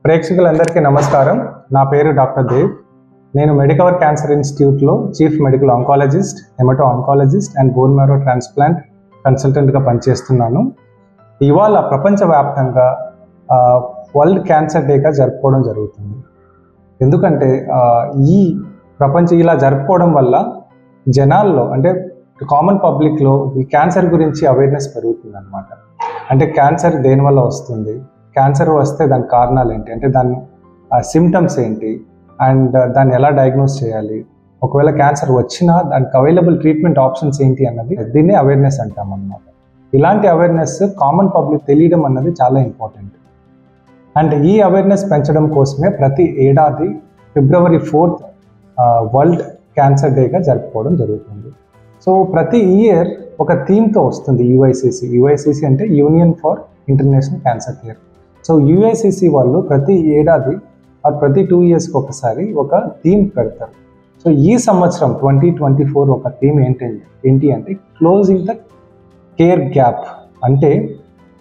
ప్రేక్షకులందరికీ నమస్కారం. నా పేరు డాక్టర్ దేవ్. నేను మెడికవర్ క్యాన్సర్ ఇన్స్టిట్యూట్లో chief medical oncologist, hemato oncologist and bone marrow transplant కన్సల్టెంట్గా పనిచేస్తున్నాను. ఇవాళ ప్రపంచవ్యాప్తంగా వరల్డ్ క్యాన్సర్ డేగా జరుపుకోవడం జరుగుతుంది. ఎందుకంటే ఈ ఇలా జరుపుకోవడం వల్ల జనాల్లో అంటే కామన్ పబ్లిక్లో ఈ క్యాన్సర్ గురించి అవేర్నెస్ పెరుగుతుంది అన్నమాట. అంటే క్యాన్సర్ దేనివల్ల వస్తుంది, క్యాన్సర్ వస్తే దాని కారణాలు ఏంటి, అంటే దాని సిమ్టమ్స్ ఏంటి, అండ్ దాన్ని ఎలా డయాగ్నోస్ చేయాలి, ఒకవేళ క్యాన్సర్ వచ్చినా దానికి అవైలబుల్ ట్రీట్మెంట్ ఆప్షన్స్ ఏంటి అన్నది దీన్ని అవేర్నెస్ అంటాం అన్నమాట. ఇలాంటి అవేర్నెస్ కామన్ పబ్లిక్ తెలియడం అన్నది చాలా ఇంపార్టెంట్. అండ్ ఈ అవేర్నెస్ పెంచడం కోసమే ప్రతి ఏడాది February 4th వరల్డ్ క్యాన్సర్ డేగా జరుపుకోవడం జరుగుతుంది. సో ప్రతి ఇయర్ ఒక థీమ్తో వస్తుంది యుఐసిసి అంటే union for international cancer care. So UICC వాళ్ళు ప్రతి ఏడాది ప్రతి 2 yearsకి ఒకసారి ఒక థీమ్ పెడతారు. సో ఈ సంవత్సరం 2024 ఒక థీమ్ ఏంటి అంటే క్లోజింగ్ ద కేర్ గ్యాప్. అంటే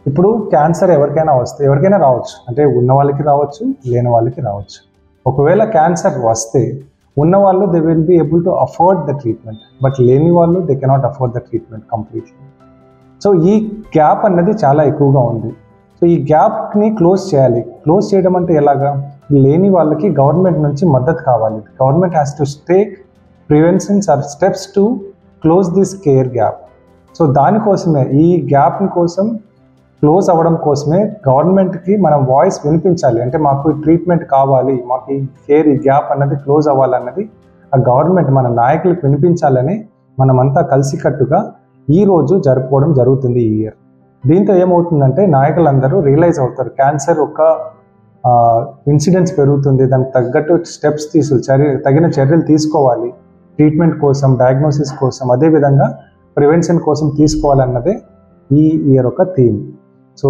ఇప్పుడు క్యాన్సర్ ఎవరికైనా రావచ్చు, అంటే ఉన్న వాళ్ళకి రావచ్చు, లేని వాళ్ళకి రావచ్చు. ఒకవేళ క్యాన్సర్ వస్తే ఉన్నవాళ్ళు they will be able to afford the treatment, but లేని వాళ్ళు they cannot afford the treatment completely. So ఈ గ్యాప్ అన్నది చాలా ఎక్కువగా ఉంది. సో ఈ గ్యాప్ని క్లోజ్ చేయాలి. క్లోజ్ చేయడం అంటే ఎలాగా? లేని వాళ్ళకి గవర్నమెంట్ నుంచి మద్దతు కావాలి. Government has to take preventions or steps to close this care gap. So దానికోసమే ఈ గ్యాప్ కోసం క్లోజ్ అవ్వడం కోసమే గవర్నమెంట్కి మనం వాయిస్ వినిపించాలి. అంటే మాకు ట్రీట్మెంట్ కావాలి, మాకు ఈ గ్యాప్ అన్నది క్లోజ్ అవ్వాలన్నది ఆ గవర్నమెంట్ మన నాయకులకు వినిపించాలని మనమంతా కలిసికట్టుగా ఈరోజు జరుపుకోవడం జరుగుతుంది ఈ ఇయర్. దీంతో ఏమవుతుందంటే నాయకులందరూ రియలైజ్ అవుతారు క్యాన్సర్ ఒక ఇన్సిడెన్స్ పెరుగుతుంది, దానికి తగ్గట్టు స్టెప్స్ తగిన చర్యలు తీసుకోవాలి, ట్రీట్మెంట్ కోసం, డయాగ్నోసిస్ కోసం, అదేవిధంగా ప్రివెన్షన్ కోసం తీసుకోవాలన్నదే ఈ ఇయర్ ఒక థీమ్. సో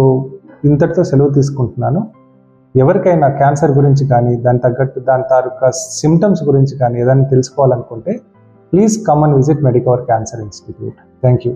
ఇంతటితో సెలవు తీసుకుంటున్నాను. ఎవరికైనా క్యాన్సర్ గురించి కానీ దాని తాలూకా సిమ్టమ్స్ గురించి కానీ ఏదైనా తెలుసుకోవాలనుకుంటే please come and visit Medicover cancer institute. Thank you.